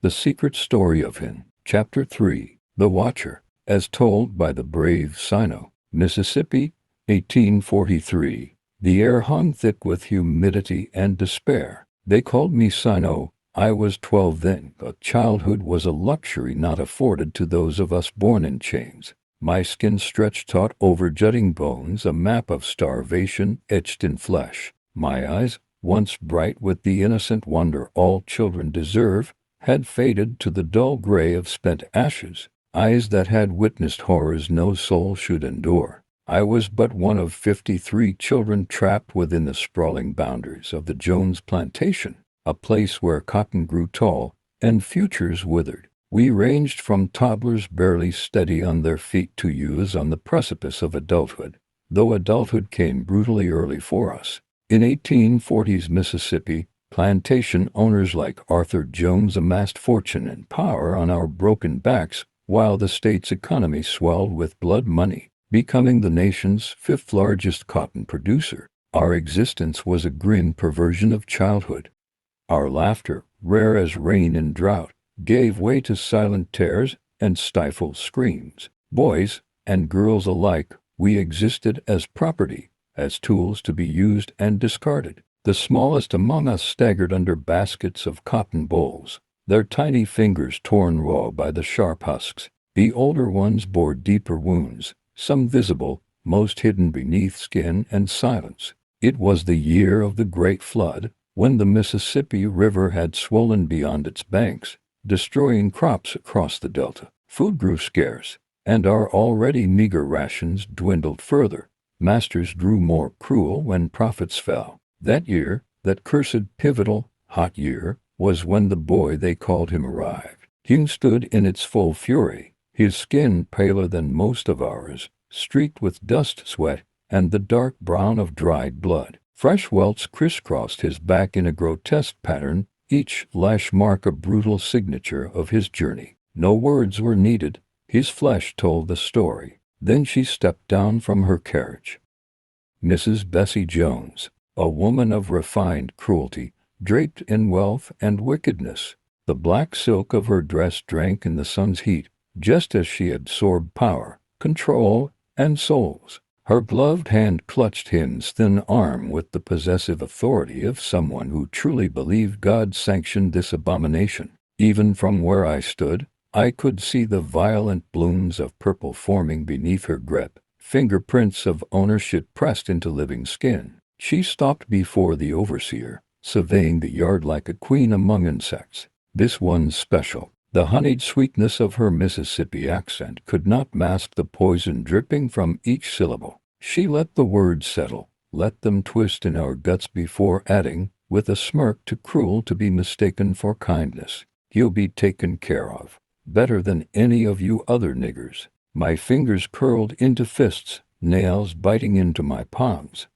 The Secret Story of Hin. Chapter 3. The Watcher. As told by the brave Sinoe, Mississippi, 1843. The air hung thick with humidity and despair. They called me Sinoe. I was 12 then, but childhood was a luxury not afforded to those of us born in chains. My skin stretched taut over jutting bones, a map of starvation etched in flesh. My eyes, once bright with the innocent wonder all children deserve, had faded to the dull gray of spent ashes, eyes that had witnessed horrors no soul should endure. I was but one of 53 children trapped within the sprawling boundaries of the Jones Plantation, a place where cotton grew tall and futures withered. We ranged from toddlers barely steady on their feet to youths on the precipice of adulthood, though adulthood came brutally early for us. In 1840s Mississippi, plantation owners like Arthur Jones amassed fortune and power on our broken backs, while the state's economy swelled with blood money, becoming the nation's 5th largest cotton producer. Our existence was a grim perversion of childhood. Our laughter, rare as rain in drought, gave way to silent tears and stifled screams. Boys and girls alike, we existed as property, as tools to be used and discarded. The smallest among us staggered under baskets of cotton bolls, their tiny fingers torn raw by the sharp husks. The older ones bore deeper wounds, some visible, most hidden beneath skin and silence. It was the year of the Great Flood, when the Mississippi River had swollen beyond its banks, destroying crops across the delta. Food grew scarce, and our already meager rations dwindled further. Masters grew more cruel when profits fell. That year, that cursed pivotal, hot year, was when the boy they called him arrived. He stood in its full fury, his skin paler than most of ours, streaked with dust, sweat, and the dark brown of dried blood. Fresh welts crisscrossed his back in a grotesque pattern, each lash mark a brutal signature of his journey. No words were needed, his flesh told the story. Then she stepped down from her carriage. Mrs. Bessie Jones, a woman of refined cruelty, draped in wealth and wickedness. The black silk of her dress drank in the sun's heat, just as she absorbed power, control, and souls. Her gloved hand clutched Hin's thin arm with the possessive authority of someone who truly believed God sanctioned this abomination. Even from where I stood, I could see the violent blooms of purple forming beneath her grip, fingerprints of ownership pressed into living skin. She stopped before the overseer, surveying the yard like a queen among insects. This one's special. The honeyed sweetness of her Mississippi accent could not mask the poison dripping from each syllable. She let the words settle, let them twist in our guts before adding, with a smirk too cruel to be mistaken for kindness, "He'll be taken care of, better than any of you other niggers." My fingers curled into fists, nails biting into my palms.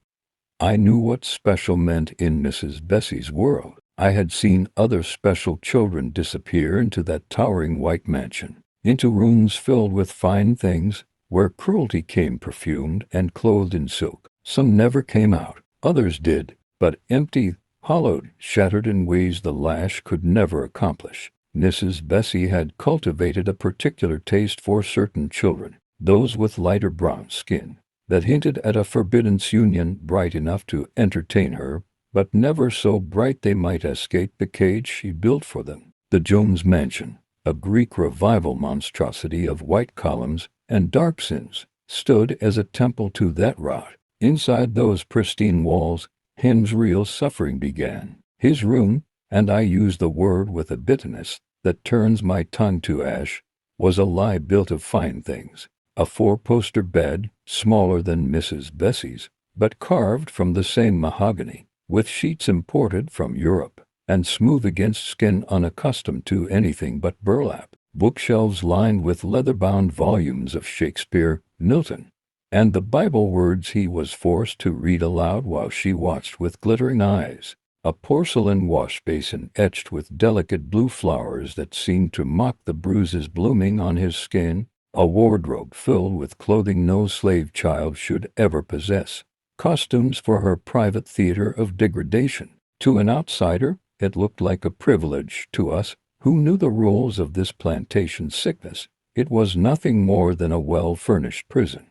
I knew what special meant in Mrs. Bessie's world. I had seen other special children disappear into that towering white mansion, into rooms filled with fine things, where cruelty came perfumed and clothed in silk. Some never came out, others did, but empty, hollowed, shattered in ways the lash could never accomplish. Mrs. Bessie had cultivated a particular taste for certain children, those with lighter brown skin, that hinted at a forbidden union, bright enough to entertain her, but never so bright they might escape the cage she built for them. The Jones Mansion, a Greek revival monstrosity of white columns and dark sins, stood as a temple to that rot. Inside those pristine walls, Hin's real suffering began. His room, and I use the word with a bitterness that turns my tongue to ash, was a lie built of fine things. A 4-poster bed, smaller than Mrs. Bessie's, but carved from the same mahogany, with sheets imported from Europe, and smooth against skin unaccustomed to anything but burlap. Bookshelves lined with leather-bound volumes of Shakespeare, Milton, and the Bible words he was forced to read aloud while she watched with glittering eyes. A porcelain wash basin etched with delicate blue flowers that seemed to mock the bruises blooming on his skin. A wardrobe filled with clothing no slave child should ever possess. Costumes for her private theater of degradation. To an outsider, it looked like a privilege. To us, who knew the rules of this plantation sickness. It was nothing more than a well-furnished prison.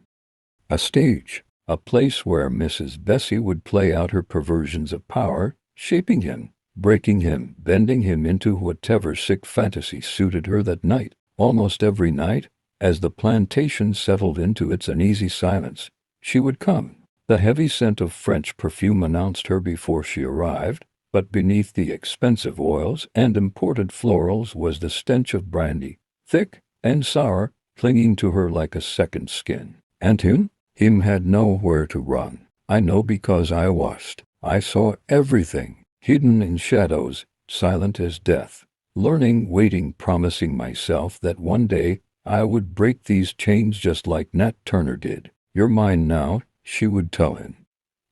A stage, a place where Mrs. Bessie would play out her perversions of power, shaping him, breaking him, bending him into whatever sick fantasy suited her that night. Almost every night, as the plantation settled into its uneasy silence, she would come. The heavy scent of French perfume announced her before she arrived, but beneath the expensive oils and imported florals was the stench of brandy, thick and sour, clinging to her like a second skin. And him had nowhere to run. I know because I watched. I saw everything, hidden in shadows, silent as death. Learning, waiting, promising myself that one day I would break these chains just like Nat Turner did. "You're mine now," she would tell him,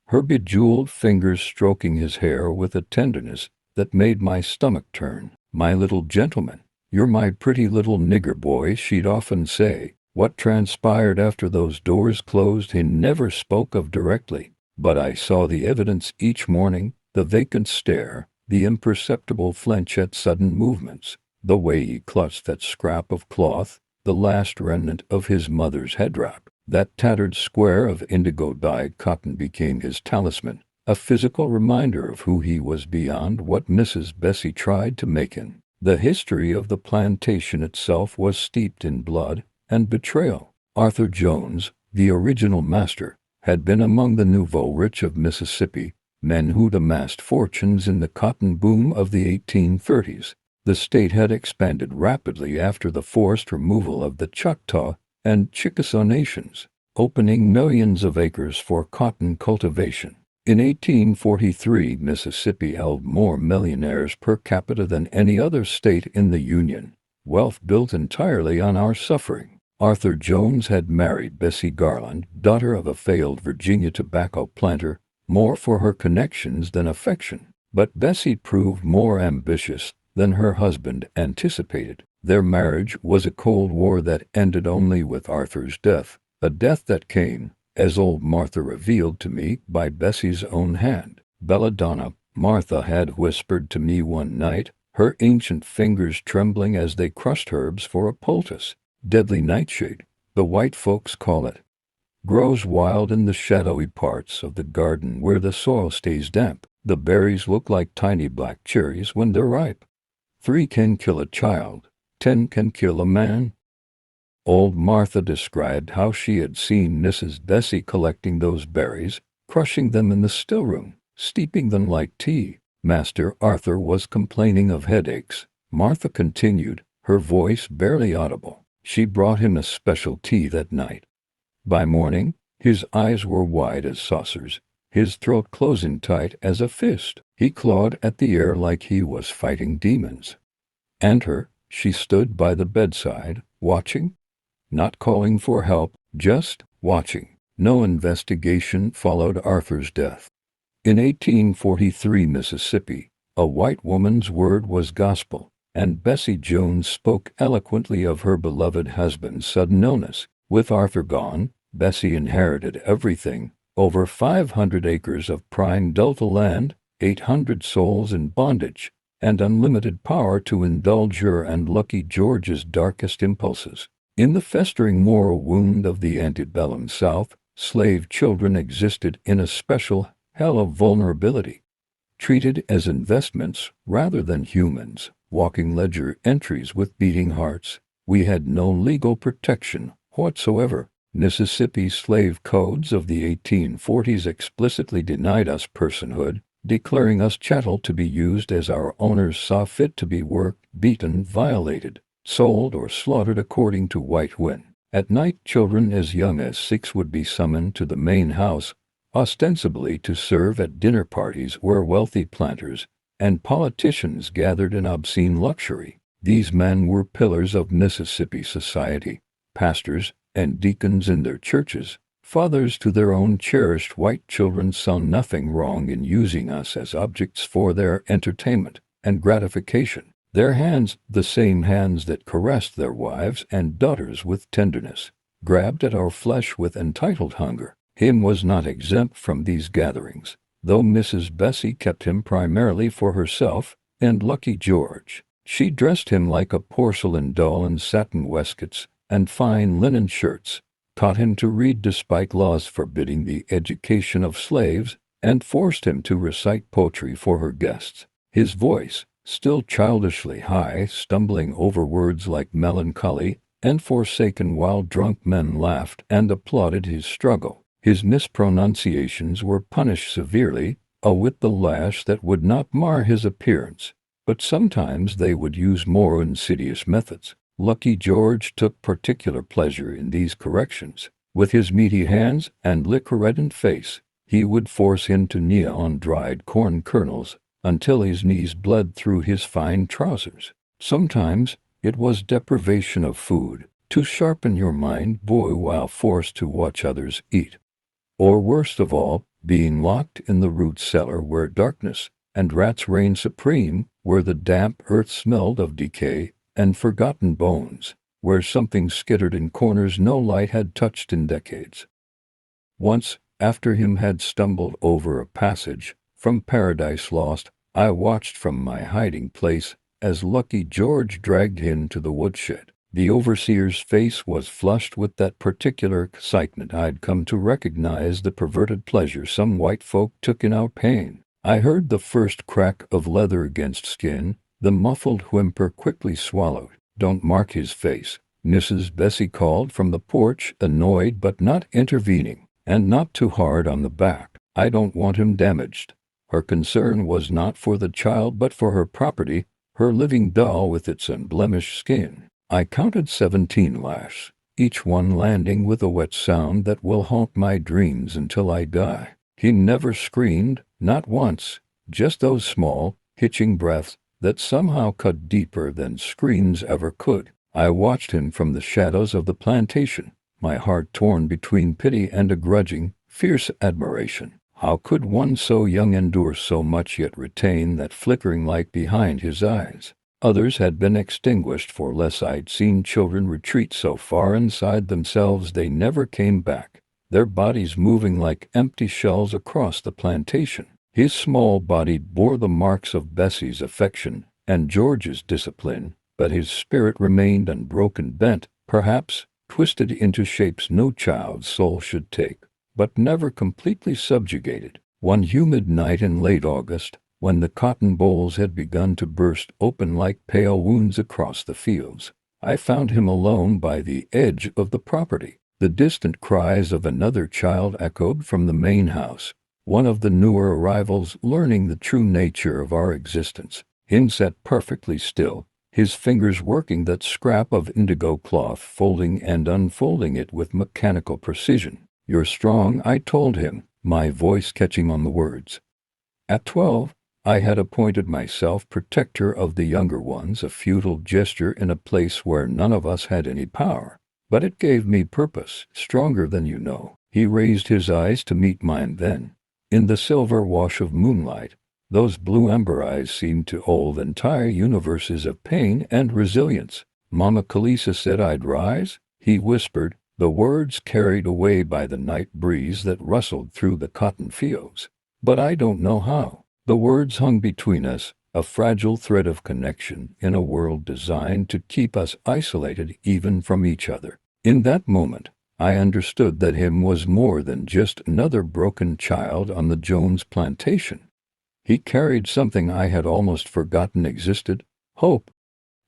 her bejeweled fingers stroking his hair with a tenderness that made my stomach turn. "My little gentleman, you're my pretty little nigger boy," she'd often say. What transpired after those doors closed he never spoke of directly, but I saw the evidence each morning, the vacant stare, the imperceptible flinch at sudden movements, the way he clutched that scrap of cloth, the last remnant of his mother's headwrap. That tattered square of indigo-dyed cotton became his talisman, a physical reminder of who he was beyond what Mrs. Bessie tried to make him. The history of the plantation itself was steeped in blood and betrayal. Arthur Jones, the original master, had been among the nouveau rich of Mississippi, men who'd amassed fortunes in the cotton boom of the 1830s. The state had expanded rapidly after the forced removal of the Choctaw and Chickasaw nations, opening millions of acres for cotton cultivation. In 1843, Mississippi held more millionaires per capita than any other state in the Union, wealth built entirely on our suffering. Arthur Jones had married Bessie Garland, daughter of a failed Virginia tobacco planter, more for her connections than affection. But Bessie proved more ambitious than her husband anticipated. Their marriage was a Cold War that ended only with Arthur's death, a death that came, as old Martha revealed to me, by Bessie's own hand. "Belladonna," Martha had whispered to me one night, her ancient fingers trembling as they crushed herbs for a poultice. "Deadly nightshade, the white folks call it, grows wild in the shadowy parts of the garden where the soil stays damp. The berries look like tiny black cherries when they're ripe. 3 can kill a child, 10 can kill a man." Old Martha described how she had seen Mrs. Bessie collecting those berries, crushing them in the stillroom, steeping them like tea. Master Arthur was complaining of headaches. Martha continued, her voice barely audible. She brought him a special tea that night. By morning, his eyes were wide as saucers, his throat closing tight as a fist. He clawed at the air like he was fighting demons. And she stood by the bedside, watching, not calling for help, just watching. No investigation followed Arthur's death. In 1843 Mississippi, a white woman's word was gospel, and Bessie Jones spoke eloquently of her beloved husband's sudden illness. With Arthur gone, Bessie inherited everything, over 500 acres of prime Delta land, 800 souls in bondage, and unlimited power to indulge her and Lucky George's darkest impulses. In the festering moral wound of the antebellum South, slave children existed in a special hell of vulnerability, treated as investments rather than humans, walking ledger entries with beating hearts. We had no legal protection whatsoever. Mississippi's slave codes of the 1840s explicitly denied us personhood, declaring us chattel to be used as our owners saw fit, to be worked, beaten, violated, sold, or slaughtered according to white whim. At night, children as young as 6 would be summoned to the main house, ostensibly to serve at dinner parties where wealthy planters and politicians gathered in obscene luxury. These men were pillars of Mississippi society, pastors and deacons in their churches. Fathers to their own cherished white children saw nothing wrong in using us as objects for their entertainment and gratification. Their hands, the same hands that caressed their wives and daughters with tenderness, grabbed at our flesh with entitled hunger. Him was not exempt from these gatherings, though Mrs. Bessie kept him primarily for herself and Lucky George. She dressed him like a porcelain doll in satin waistcoats and fine linen shirts, taught him to read despite laws forbidding the education of slaves, and forced him to recite poetry for her guests. His voice, still childishly high, stumbling over words like melancholy and forsaken while drunk men laughed and applauded his struggle. His mispronunciations were punished severely, with the lash that would not mar his appearance, but sometimes they would use more insidious methods. Lucky George took particular pleasure in these corrections. With his meaty hands and liquor-reddened face, he would force him to kneel on dried corn kernels until his knees bled through his fine trousers. Sometimes it was deprivation of food, to sharpen your mind, boy, while forced to watch others eat. Or worst of all, being locked in the root cellar where darkness and rats reigned supreme, where the damp earth smelled of decay and forgotten bones, where something skittered in corners no light had touched in decades. Once, after him had stumbled over a passage from Paradise Lost, I watched from my hiding place as Lucky George dragged him to the woodshed. The overseer's face was flushed with that particular excitement I'd come to recognize the perverted pleasure some white folk took in our pain. I heard the first crack of leather against skin, the muffled whimper quickly swallowed. "Don't mark his face," Mrs. Bessie called from the porch, annoyed but not intervening. "And not too hard on the back. I don't want him damaged." Her concern was not for the child but for her property, her living doll with its unblemished skin. I counted 17 lashes, each one landing with a wet sound that will haunt my dreams until I die. He never screamed, not once, just those small, hitching breaths that somehow cut deeper than screams ever could. I watched him from the shadows of the plantation, my heart torn between pity and a grudging, fierce admiration. How could one so young endure so much yet retain that flickering light behind his eyes? Others had been extinguished for less. I'd seen children retreat so far inside themselves they never came back, their bodies moving like empty shells across the plantation. His small body bore the marks of Bessie's affection and George's discipline, but his spirit remained unbroken, bent, perhaps, twisted into shapes no child's soul should take, but never completely subjugated. One humid night in late August, when the cotton bolls had begun to burst open like pale wounds across the fields, I found him alone by the edge of the property. The distant cries of another child echoed from the main house, one of the newer arrivals learning the true nature of our existence. Him sat perfectly still, his fingers working that scrap of indigo cloth, folding and unfolding it with mechanical precision. "You're strong," I told him, my voice catching on the words. At 12, I had appointed myself protector of the younger ones, a futile gesture in a place where none of us had any power. But it gave me purpose, stronger than you know. He raised his eyes to meet mine then. In the silver wash of moonlight, those blue ember eyes seemed to hold entire universes of pain and resilience. "Mama Kalisa said I'd rise," he whispered, the words carried away by the night breeze that rustled through the cotton fields. "But I don't know how." The words hung between us, a fragile thread of connection in a world designed to keep us isolated even from each other. In that moment, I understood that him was more than just another broken child on the Jones Plantation. He carried something I had almost forgotten existed: hope.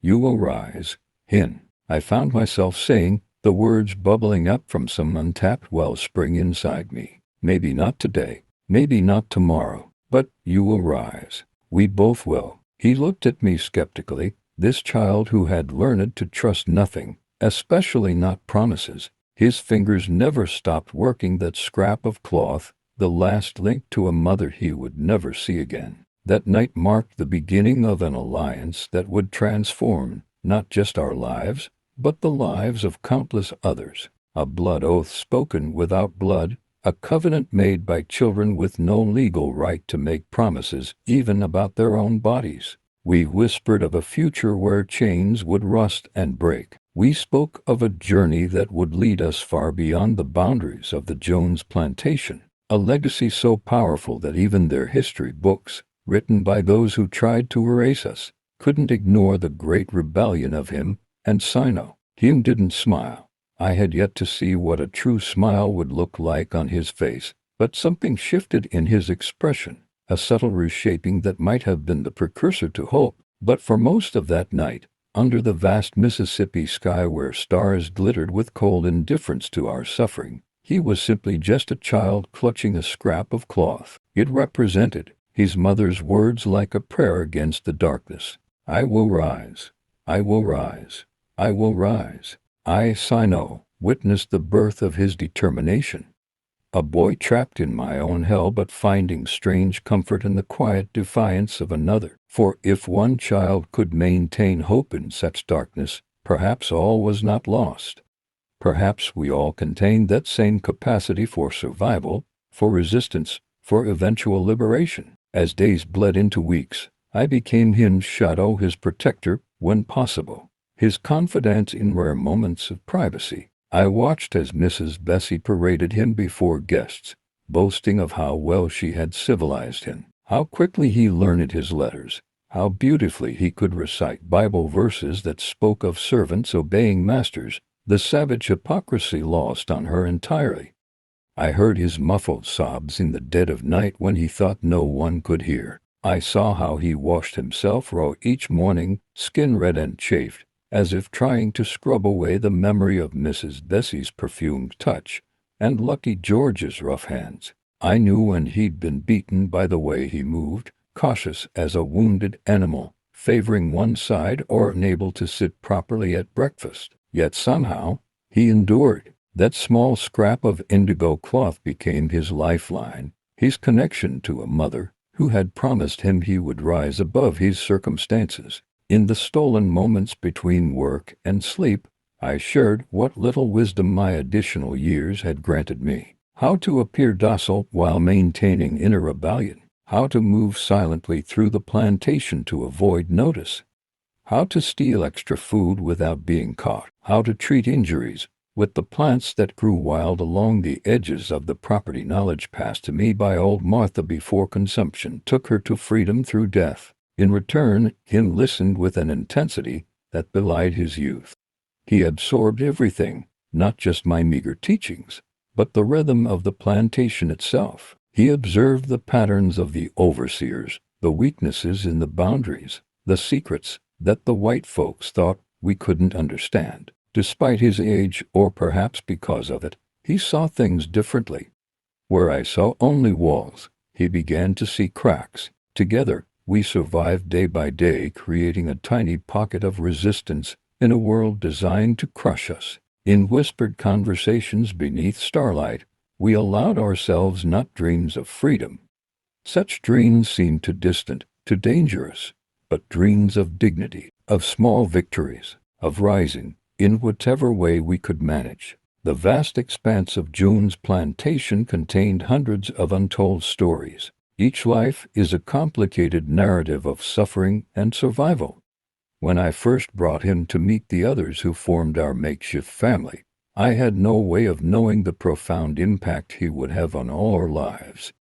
"You will rise, Hin," I found myself saying, the words bubbling up from some untapped wellspring inside me. "Maybe not today, maybe not tomorrow, but you will rise. We both will." He looked at me skeptically, this child who had learned to trust nothing, especially not promises. His fingers never stopped working that scrap of cloth, the last link to a mother he would never see again. That night marked the beginning of an alliance that would transform not just our lives, but the lives of countless others. A blood oath spoken without blood, a covenant made by children with no legal right to make promises even about their own bodies. We whispered of a future where chains would rust and break. We spoke of a journey that would lead us far beyond the boundaries of the Jones Plantation, a legacy so powerful that even their history books, written by those who tried to erase us, couldn't ignore the great rebellion of him and Sinoe. Him didn't smile. I had yet to see what a true smile would look like on his face, but something shifted in his expression, a subtle reshaping that might have been the precursor to hope. But for most of that night, under the vast Mississippi sky where stars glittered with cold indifference to our suffering, he was simply just a child clutching a scrap of cloth. It represented his mother's words like a prayer against the darkness. I will rise. I will rise. I will rise. I, Sinoe, witnessed the birth of his determination. A boy trapped in my own hell but finding strange comfort in the quiet defiance of another. For if one child could maintain hope in such darkness, perhaps all was not lost. Perhaps we all contained that same capacity for survival, for resistance, for eventual liberation. As days bled into weeks, I became his shadow, his protector, when possible, his confidant in rare moments of privacy. I watched as Mrs. Bessie paraded him before guests, boasting of how well she had civilized him, how quickly he learned his letters, how beautifully he could recite Bible verses that spoke of servants obeying masters, the savage hypocrisy lost on her entirely. I heard his muffled sobs in the dead of night when he thought no one could hear. I saw how he washed himself raw each morning, skin red and chafed, as if trying to scrub away the memory of Mrs. Bessie's perfumed touch and Lucky George's rough hands. I knew when he'd been beaten by the way he moved, cautious as a wounded animal, favoring one side or unable to sit properly at breakfast. Yet somehow, he endured. That small scrap of indigo cloth became his lifeline, his connection to a mother who had promised him he would rise above his circumstances. In the stolen moments between work and sleep, I shared what little wisdom my additional years had granted me. How to appear docile while maintaining inner rebellion. How to move silently through the plantation to avoid notice. How to steal extra food without being caught. How to treat injuries with the plants that grew wild along the edges of the property. Knowledge passed to me by old Martha before consumption took her to freedom through death. In return, Him listened with an intensity that belied his youth. He absorbed everything, not just my meager teachings, but the rhythm of the plantation itself. He observed the patterns of the overseers, the weaknesses in the boundaries, the secrets that the white folks thought we couldn't understand. Despite his age, or perhaps because of it, he saw things differently. Where I saw only walls, he began to see cracks. Together, we survived day by day, creating a tiny pocket of resistance in a world designed to crush us. In whispered conversations beneath starlight, we allowed ourselves not dreams of freedom. Such dreams seemed too distant, too dangerous, but dreams of dignity, of small victories, of rising, in whatever way we could manage. The vast expanse of Jones Plantation contained hundreds of untold stories. Each life is a complicated narrative of suffering and survival. When I first brought him to meet the others who formed our makeshift family, I had no way of knowing the profound impact he would have on all our lives.